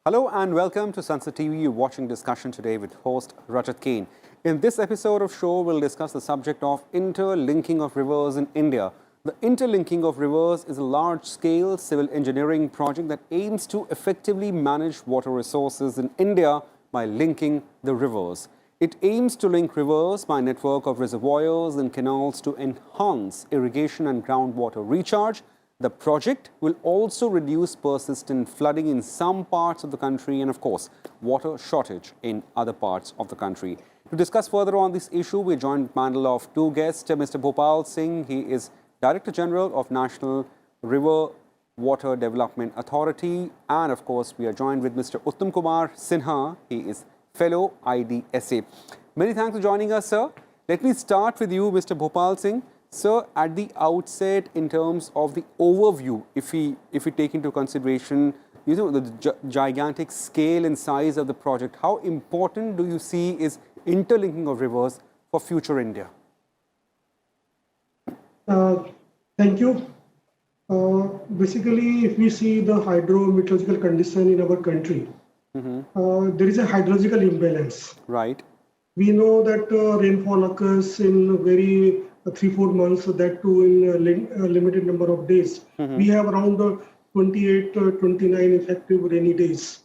Hello and welcome to Sansad TV. You're watching discussion today with host Rajat Kane. In this episode of show, we'll discuss the subject of interlinking of rivers in India. The interlinking of rivers is a large-scale civil engineering project that aims to effectively manage water resources in India by linking the rivers. It aims to link rivers by a network of reservoirs and canals to enhance irrigation and groundwater recharge. The project will also reduce persistent flooding in some parts of the country and, of course, water shortage in other parts of the country. To discuss further on this issue, we're joined with a panel of two guests. Mr. Bhopal Singh, he is Director General of National River Water Development Authority. And, of course, we are joined with Mr. Uttam Kumar Sinha. He is Fellow IDSA. Many thanks for joining us, sir. Let me start with you, Mr. Bhopal Singh. Sir, at the outset, in terms of the overview, if we take into consideration, the gigantic scale and size of the project, how important do you see is interlinking of rivers for future India? Thank you. Basically, if we see the hydrometeorological condition in our country, there is a hydrological imbalance. Right. We know that rainfall occurs in very 3-4 months, so that too in a limited number of days. We have around 28, 29 effective rainy days.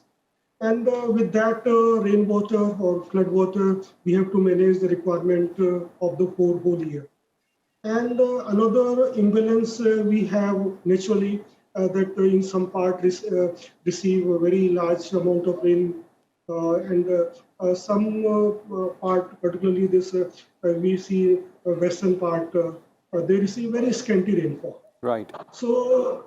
And with that rainwater or floodwater, we have to manage the requirement of the whole year. And another imbalance we have naturally that in some part receive a very large amount of rain and some part, particularly this we see western part, they receive very scanty rainfall. Right. So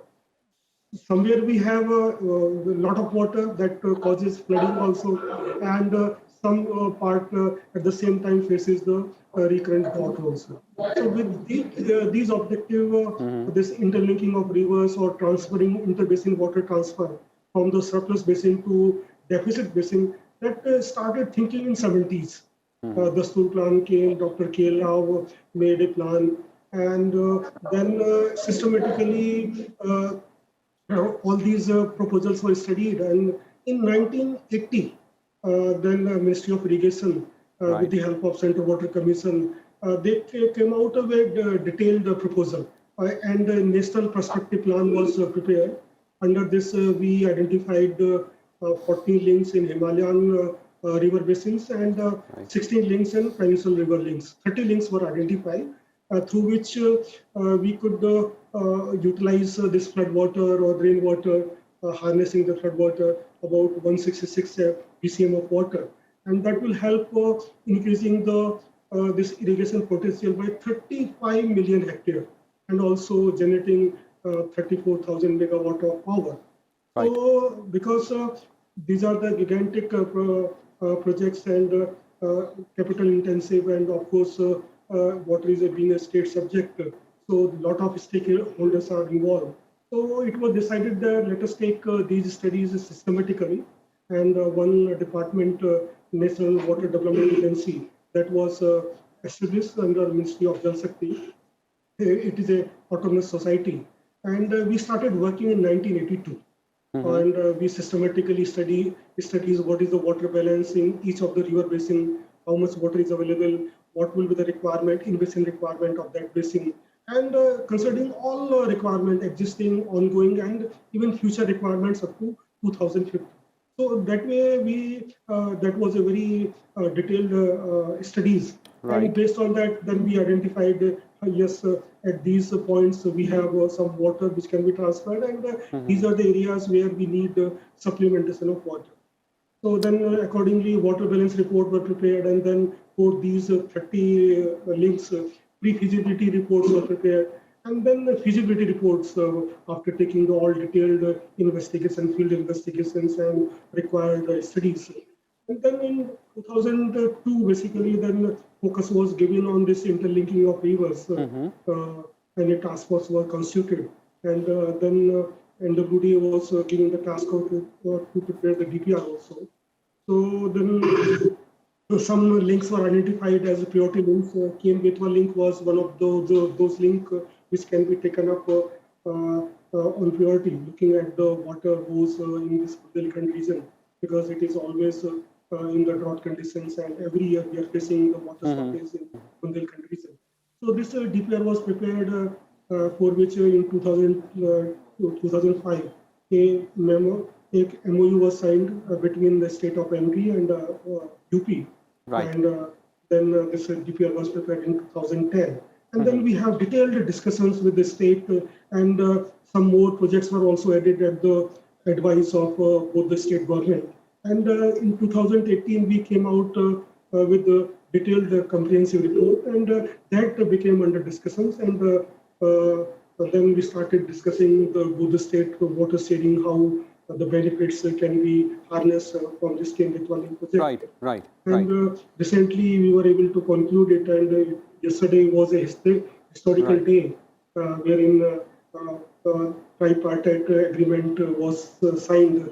somewhere we have a lot of water that causes flooding also, and some part at the same time faces the recurrent drought also. So with these objective, this interlinking of rivers or transferring interbasin water transfer from the surplus basin to deficit basin, that started thinking in 70s. The school plan came, Dr. K. Rao made a plan, and then systematically all these proposals were studied. And in 1980, then the Ministry of Irrigation, with the help of Central Water Commission, they came out with a detailed proposal, and the National Prospective Plan was prepared. Under this, we identified 14 links in Himalayan river basins and 16 links in peninsular river links. 30 links were identified through which we could utilize this floodwater or rainwater, harnessing the floodwater, about 166 BCM of water. And that will help increasing the this irrigation potential by 35 million hectare and also generating 34,000 megawatt of power. Right. So because these are the gigantic projects and capital intensive, and of course water is being a state subject, so a lot of stakeholders are involved. So it was decided that let us take these studies systematically, and one department, National Water Development Agency, that was established under Ministry of Jal Shakti. It is a autonomous society, and we started working in 1982. And we systematically studies what is the water balance in each of the river basin, how much water is available, what will be the requirement, in-basin requirement of that basin, and considering all requirement existing, ongoing, and even future requirements up to 2050. So that way, that was a very detailed studies. Right. And based on that, then we identified, yes, at these points, we have some water which can be transferred, and these are the areas where we need supplementation of water. So then accordingly, water balance report were prepared, and then for these 30 links, pre-feasibility reports were prepared, and then the feasibility reports after taking all detailed investigation, field investigations, and required studies. And then in 2002, basically, then focus was given on this interlinking of rivers, and a task force was constituted. And then NWD was given the task to prepare the DPR also. So then some links were identified as priority links. Betwa link was one of those links which can be taken up on priority, looking at the water woes in this Bundelkhand region. because it is always in the drought conditions, and every year we are facing the water shortage in Bundelkhand region. So this DPR was prepared for which in 2005 a MOU was signed between the state of MP and UP. Right. And then this DPR was prepared in 2010. And then we have detailed discussions with the state, and some more projects were also added at the advice of both the state government. And in 2018, we came out with a detailed comprehensive report, and that became under discussions. And then we started discussing both the state water sharing, how the benefits can be harnessed from this cane withdrawing project. Right. And recently we were able to conclude it, and yesterday was a historical day wherein tripartite agreement was signed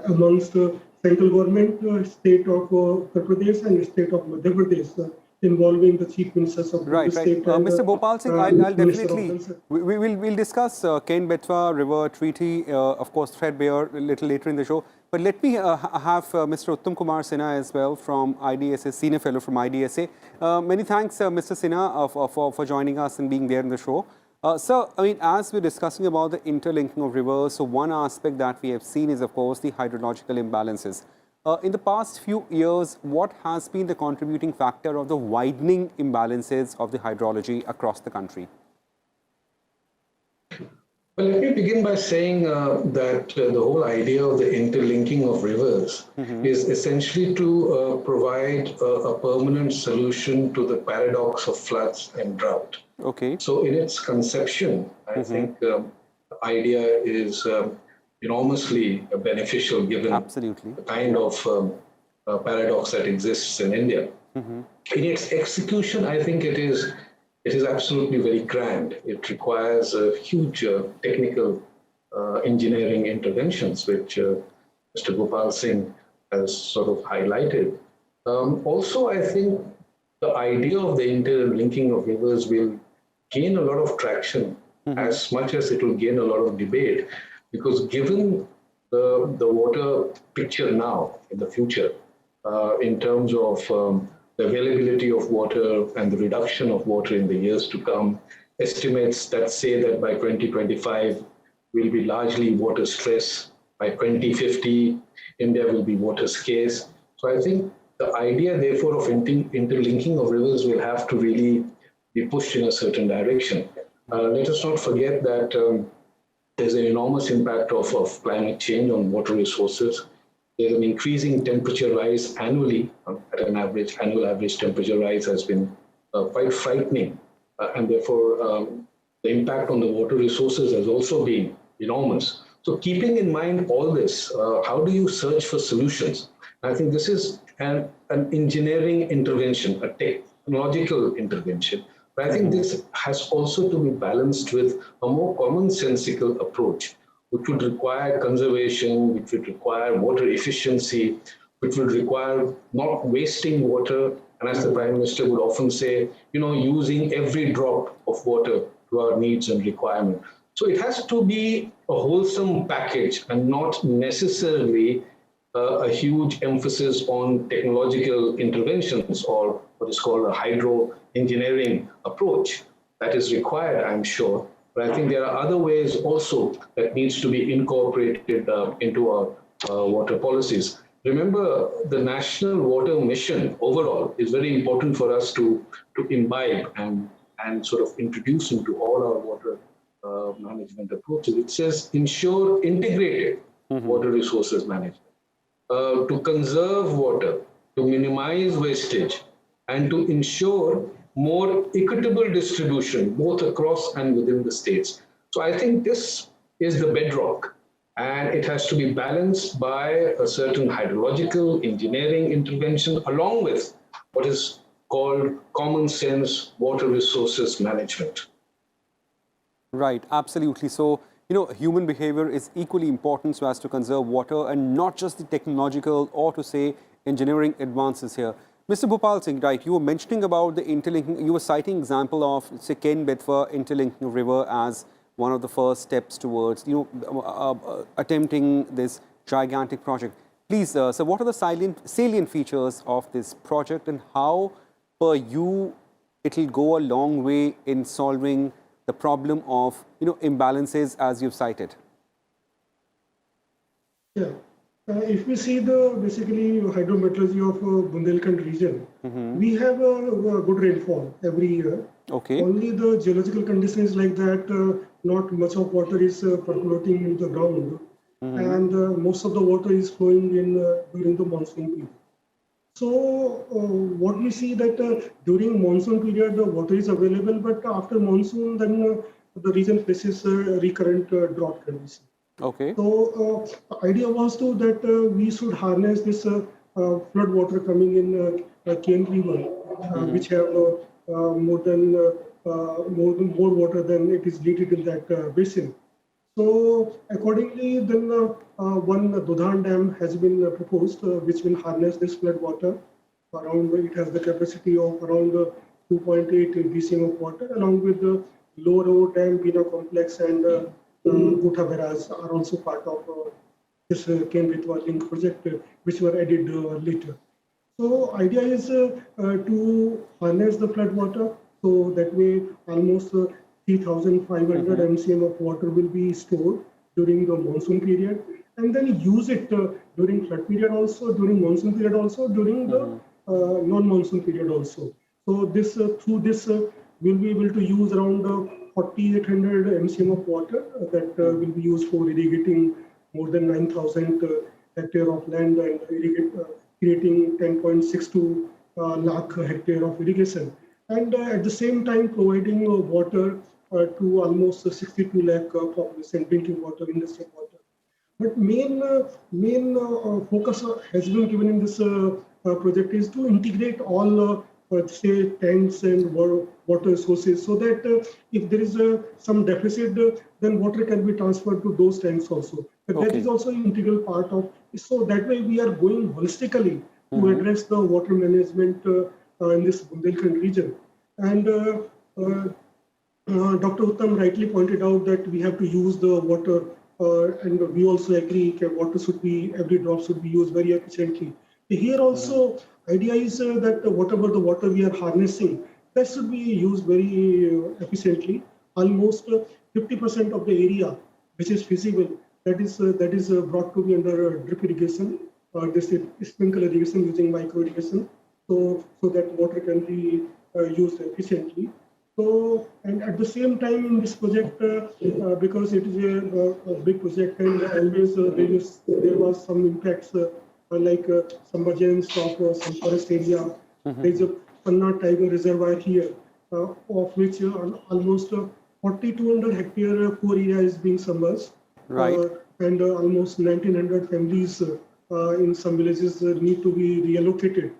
amongst central government, state of Uttar Pradesh and state of Madhya Pradesh, involving the chief ministers of the state. Mr. Bhopal Singh, I'll definitely, we'll discuss Cane-Betwa River Treaty, of course, threadbare a little later in the show. But let me have Mr. Uttam Kumar Sinha as well from IDSA, Senior Fellow from IDSA. Many thanks, Mr. Sinha, for joining us and being there in the show. Sir, I mean, as we're discussing about the interlinking of rivers, so one aspect that we have seen is, of course, the hydrological imbalances. In the past few years, what has been the contributing factor of the widening imbalances of the hydrology across the country? Well, let me begin by saying that the whole idea of the interlinking of rivers is essentially to provide a permanent solution to the paradox of floods and drought. Okay. So in its conception, I think the idea is enormously beneficial given the kind of paradox that exists in India. In its execution, I think it is absolutely very grand. It requires huge technical engineering interventions, which Mr. Bhopal Singh has sort of highlighted. Also, I think the idea of the interlinking of rivers will gain a lot of traction as much as it will gain a lot of debate, because given the water picture now in the future, in terms of the availability of water and the reduction of water in the years to come, estimates that say that by 2025 will be largely water stress. By 2050, India will be water scarce. So I think the idea, therefore, of interlinking of rivers will have to really be pushed in a certain direction. Let us not forget that there's an enormous impact of climate change on water resources. There's an increasing temperature rise annually. At an average, annual average temperature rise has been quite frightening. And therefore, the impact on the water resources has also been enormous. So keeping in mind all this, how do you search for solutions? I think this is an engineering intervention, a technological intervention. But I think this has also to be balanced with a more commonsensical approach, which would require conservation, which would require water efficiency, which would require not wasting water, and as the Prime Minister would often say, using every drop of water to our needs and requirement. So it has to be a wholesome package and not necessarily a huge emphasis on technological interventions or what is called a hydro engineering approach that is required, I'm sure. But I think there are other ways also that needs to be incorporated into our water policies. Remember, the National Water Mission overall is very important for us to imbibe and sort of introduce into all our water management approaches. It says ensure integrated water resources management, to conserve water, to minimize wastage, and to ensure more equitable distribution, both across and within the states. So I think this is the bedrock, and it has to be balanced by a certain hydrological engineering intervention, along with what is called common sense water resources management. Right, absolutely. So, human behavior is equally important so as to conserve water, and not just the technological or to say engineering advances here. Mr. Bhopal Singh, right, you were mentioning about the interlinking, you were citing example of, say, Cane-Betwa interlinking of river as one of the first steps towards, attempting this gigantic project. Please, so what are the salient features of this project, and how, per you, it will go a long way in solving the problem of imbalances as you've cited? Yeah. If we see the basically hydrometeorology of Bundelkhand region, we have a good rainfall every year. Okay. Only the geological conditions like that, not much of water is percolating in the ground, and most of the water is flowing in during the monsoon period. So what we see that during monsoon period the water is available, but after monsoon then the region faces recurrent drought conditions. Okay. So the idea was to that we should harness this flood water coming in Ken River, which have more water than it is needed in that basin. So accordingly, then one Dodhan Dam has been proposed, which will harness this flood water. Around it has the capacity of around 2.8 BCM of water, along with the Lower Dam, Bina Complex, and Gutha Barrage are also part of this Ken-Betwa link project, which were added later. So idea is to harness the flood water, so that way almost 3,500 MCM of water will be stored during the monsoon period, and then use it during flood period also, during monsoon period also, during the non-monsoon period also. So this through this we'll be able to use around 4,800 MCM of water that will be used for irrigating more than 9,000 hectare of land and creating 10.62 lakh hectare of irrigation. And at the same time providing water to almost 62 lakh population, drinking water, industrial water. But main focus has been given in this project is to integrate all say tanks and water sources, so that if there is some deficit, then water can be transferred to those tanks also. But that is also an integral part of. So that way we are going holistically to address the water management in this Bundelkhand region. And Dr. Uttam rightly pointed out that we have to use the water, and we also agree that water should be, every drop should be used very efficiently. Here also, idea is that whatever the water we are harnessing, that should be used very efficiently. Almost 50% of the area which is feasible, that is brought to be under drip irrigation, this is sprinkle irrigation using micro irrigation, so that water can be used efficiently. So, and at the same time in this project, because it is a big project, and always there was some impacts like submergence of some forest area. There is a Panna Tiger Reservoir here, of which almost 4,200 hectare core area is being submerged. Right. And almost 1,900 families in some villages need to be reallocated.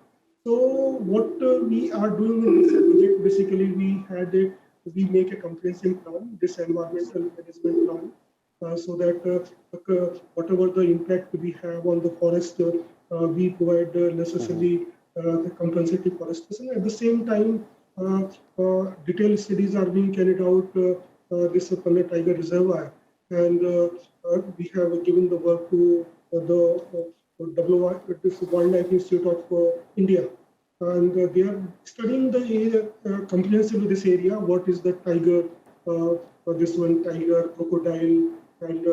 So what we are doing in this project, basically we make a comprehensive plan, this environmental management plan, so that whatever the impact we have on the forest, we provide necessarily the compensating forestation. At the same time, detailed studies are being carried out this Panna Tiger Reservoir, and we have given the work to the Wildlife Institute of India, and they are studying the area comprehensively. This area, what is the tiger, this one tiger, crocodile, and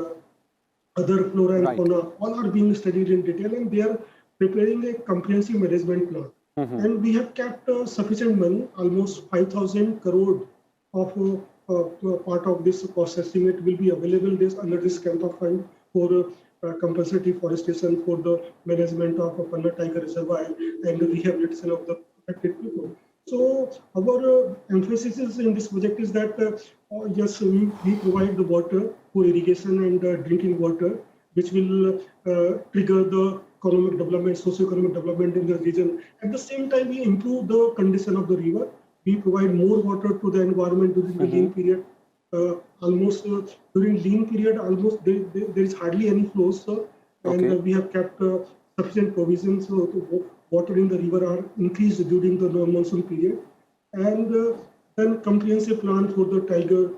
other flora and fauna, all are being studied in detail, and they are preparing a comprehensive management plan. And we have kept sufficient money, almost 5,000 crore of part of this cost estimate will be available under this Campa fund for compulsory forestation, for the management of Panna Tiger Reservoir and the rehabilitation of the affected people. So our emphasis in this project is that yes, we provide the water for irrigation and drinking water, which will trigger the economic development, socio-economic development in the region. At the same time, we improve the condition of the river. We provide more water to the environment during the lean period. Almost during lean period, almost there is hardly any flows, and we have kept sufficient provisions. So water in the river are increased during the non-monsoon period, and then comprehensive plan for the tiger,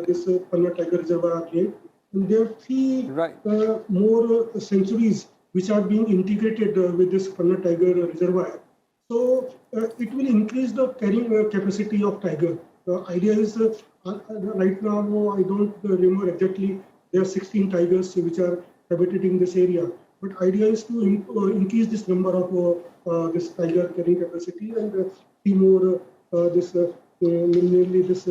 this Panna Tiger Reservoir are made. And there are three more sanctuaries which are being integrated with this Panna Tiger reservoir. So it will increase the carrying capacity of tiger. The idea is right now, I don't remember exactly, there are 16 tigers which are habitating this area. But idea is to increase this number of this tiger carrying capacity and see more mainly this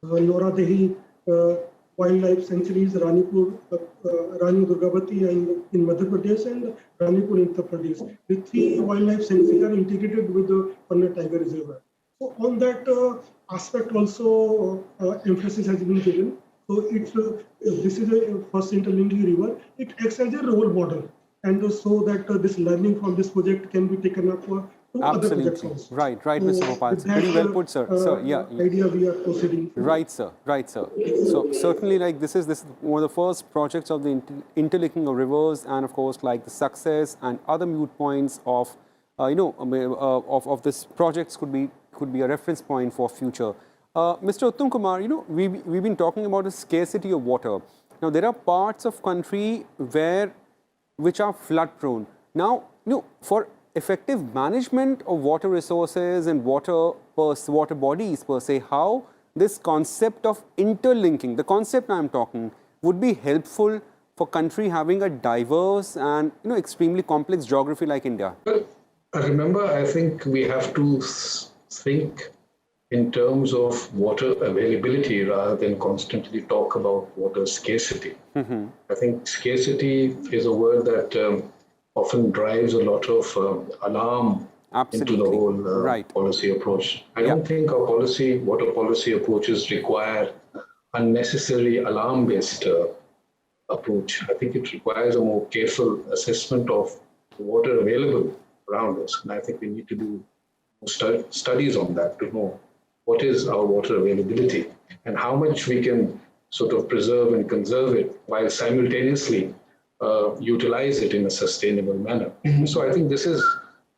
Nora Dehi wildlife sanctuaries, Ranipur, Rani Durgavati in Madhya Pradesh and Ranipur in Uttar Pradesh. The 3 wildlife sanctuaries are integrated with the Panna Tiger Reservoir. So on that aspect also emphasis has been given. So this is a first interlinking river. It acts as a role model, and so that this learning from this project can be taken up to other projects also. Right, so Mr. Bhopal. Very well put, sir. Idea we are proceeding. Right, sir. So certainly, like this is one of the first projects of the interlinking of rivers, and of course, like the success and other moot points of of this projects could be a reference point for future. Mr. Uttam Kumar, we've been talking about the scarcity of water. Now, there are parts of country which are flood prone. Now, for effective management of water resources and water bodies per se, how this concept of interlinking, the concept I'm talking, would be helpful for country having a diverse and extremely complex geography like India? Well, remember, I think we have to think in terms of water availability rather than constantly talk about water scarcity. I think scarcity is a word that often drives a lot of alarm into the whole policy approach. I don't think our water policy approaches require unnecessary alarm-based approach. I think it requires a more careful assessment of the water available around us. And I think we need to do studies on that to know what is our water availability and how much we can sort of preserve and conserve it while simultaneously utilize it in a sustainable manner. So I think this is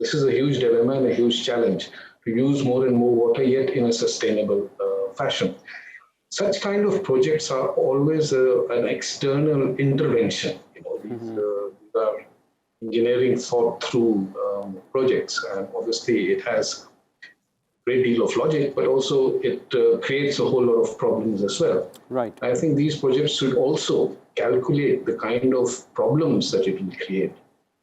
a huge dilemma and a huge challenge to use more and more water yet in a sustainable fashion. Such kind of projects are always an external intervention. These are engineering thought through projects, and obviously it has great deal of logic, but also it creates a whole lot of problems as well. Right. I think these projects should also calculate the kind of problems that it will create.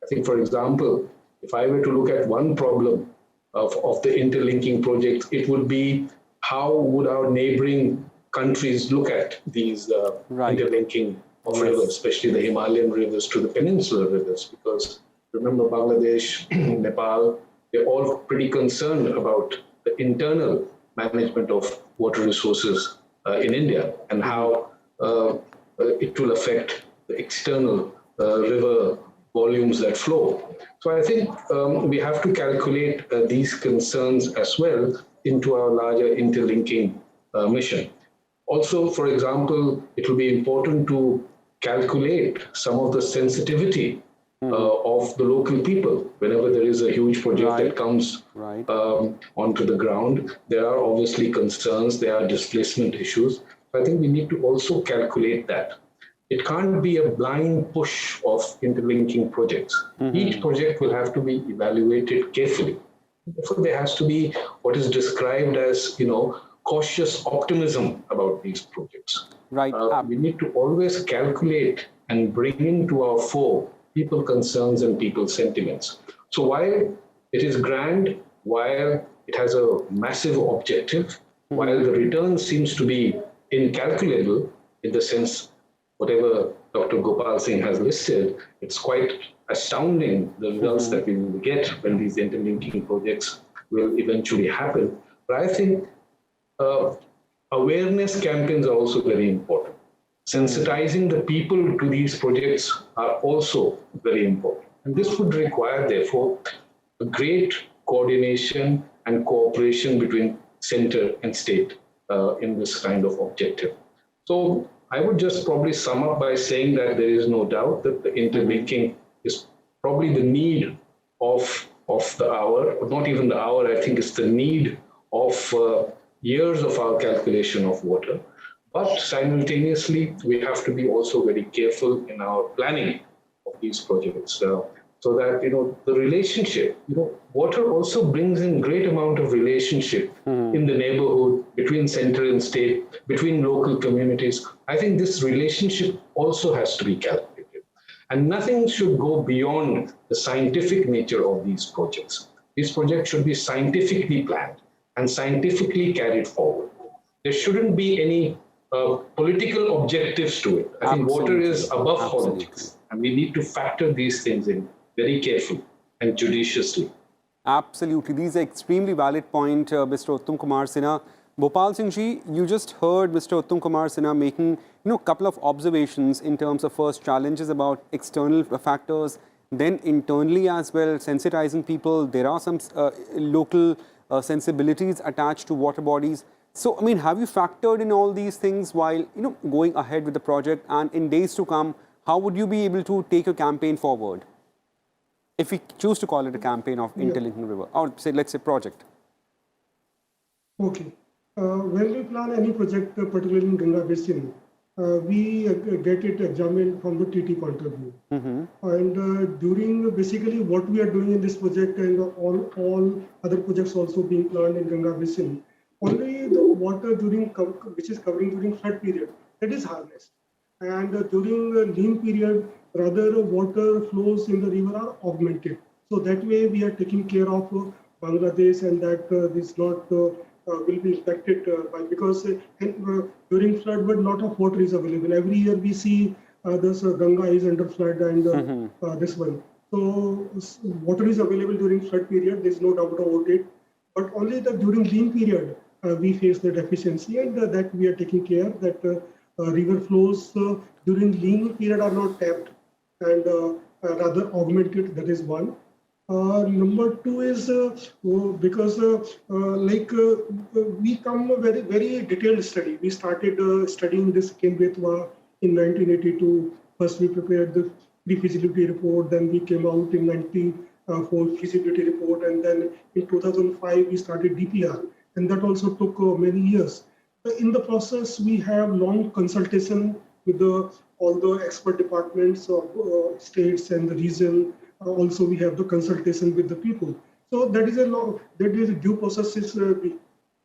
I think, for example, if I were to look at one problem of the interlinking project, it would be how would our neighboring countries look at these interlinking of rivers, especially the Himalayan rivers to the peninsular rivers, because remember Bangladesh, Nepal, they're all pretty concerned about the internal management of water resources in India and how it will affect the external river volumes that flow. So I think we have to calculate these concerns as well into our larger interlinking mission. Also, for example, it will be important to calculate some of the sensitivity of the local people. Whenever there is a huge project that comes onto the ground, there are obviously concerns, there are displacement issues. I think we need to also calculate that. It can't be a blind push of interlinking projects. Each project will have to be evaluated carefully. Therefore, there has to be what is described as, cautious optimism about these projects. Right. We need to always calculate and bring into our fore people concerns and people sentiments. So while it is grand, while it has a massive objective, while the return seems to be incalculable in the sense, whatever Dr. Gopal Singh has listed, it's quite astounding the results that we will get when these interlinking projects will eventually happen. But I think awareness campaigns are also very important. Sensitizing the people to these projects are also very important. And this would require, therefore, a great coordination and cooperation between center and state in this kind of objective. So I would just probably sum up by saying that there is no doubt that the interlinking is probably the need of the hour, or not even the hour, I think it's the need of years of our calculation of water. But simultaneously, we have to be also very careful in our planning of these projects. So that, the relationship, water also brings in great amount of relationship in the neighborhood, between center and state, between local communities. I think this relationship also has to be calculated. And nothing should go beyond the scientific nature of these projects. These projects should be scientifically planned and scientifically carried forward. There shouldn't be any political objectives to it. I think water is above politics, and we need to factor these things in very carefully and judiciously. Absolutely. These are extremely valid point, Mr. Uttam Kumar Sinha. Bhopal Singh ji, you just heard Mr. Uttam Kumar Sinha making, a couple of observations in terms of first challenges about external factors, then internally as well, sensitizing people. There are some local sensibilities attached to water bodies. So, I mean, have you factored in all these things while, going ahead with the project, and in days to come, how would you be able to take a campaign forward? If we choose to call it a campaign of interlinking river, or say, let's say project. Okay. When we plan any project, particularly in Ganga Basin, we get it examined from the TT point of view. And during basically what we are doing in this project and all other projects also being planned in Ganga Basin, only the water which is covering during flood period, that is harnessed. And during lean period, rather water flows in the river are augmented. So that way we are taking care of Bangladesh, and that is not will be impacted by, because during flood, but lot of water is available. Every year we see this Ganga is under flood, and this one. So water is available during flood period. There is no doubt about it. But only during lean period we face the deficiency, and that we are taking care that river flows during lean period are not tapped and rather augmented. That is one. Number two is because we come a very detailed study. We started studying this Kembetwa in 1982. First we prepared the pre-feasibility report, then we came out in 94 feasibility report, and then in 2005 we started DPR, and that also took many years. In the process, we have long consultation with all the expert departments of states and the region. Also, we have the consultation with the people. So that is a due process is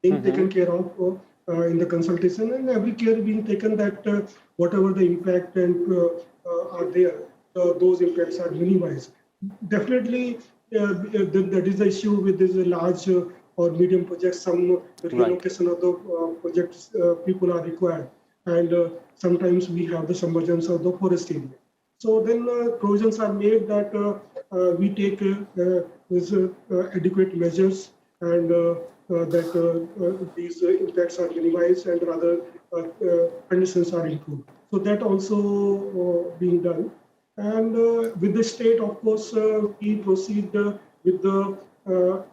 being taken care of in the consultation, and every care being taken that whatever the impact and are there, those impacts are minimized. Definitely, that is the issue with this large or medium projects. Some relocation of the projects people are required, and sometimes we have the submergence of the forest area. So then provisions are made that we take adequate measures, and that these impacts are minimized, and rather conditions are improved. So that also being done. And with the state, of course, we proceed with the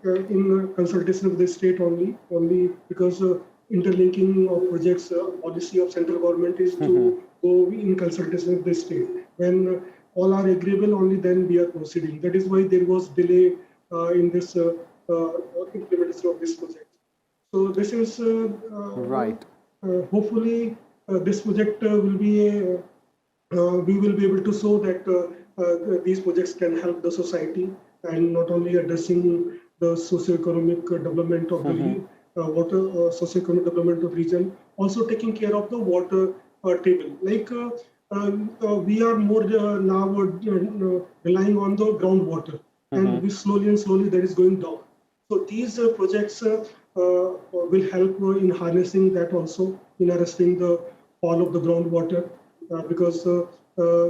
in consultation with the state only because interlinking of projects, policy of central government is to go in consultation with the state. When all are agreeable, only then we are proceeding. That is why there was delay in this implementation of this project. So this is right. Hopefully, this project will be. We will be able to show that these projects can help the society, and not only addressing the socio-economic development of the water, socio-economic development of region, also taking care of the water table. Like we are more now relying on the groundwater, and we slowly that is going down. So these projects will help in harnessing that also, in arresting the fall of the groundwater. Because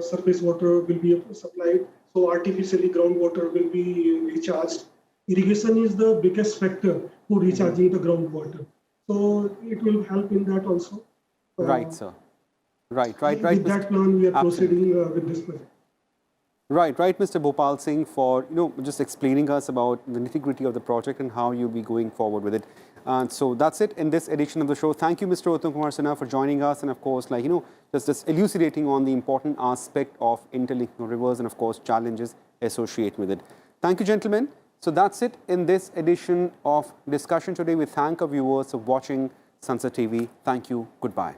surface water will be supplied, so artificially groundwater will be recharged. Irrigation is the biggest factor for recharging the groundwater, so it will help in that also. Right, sir. Right. With that plan, we are proceeding with this project. Right, Mr. Bhopal Singh, for just explaining us about the nitty-gritty of the project and how you'll be going forward with it. So that's it in this edition of the show. Thank you, Mr. Uttam Kumar Sinha, for joining us, and of course, just elucidating on the important aspect of interlinking rivers and of course challenges associated with it. Thank you, gentlemen. So that's it in this edition of discussion today. We thank our viewers for watching Sansad TV. Thank you. Goodbye.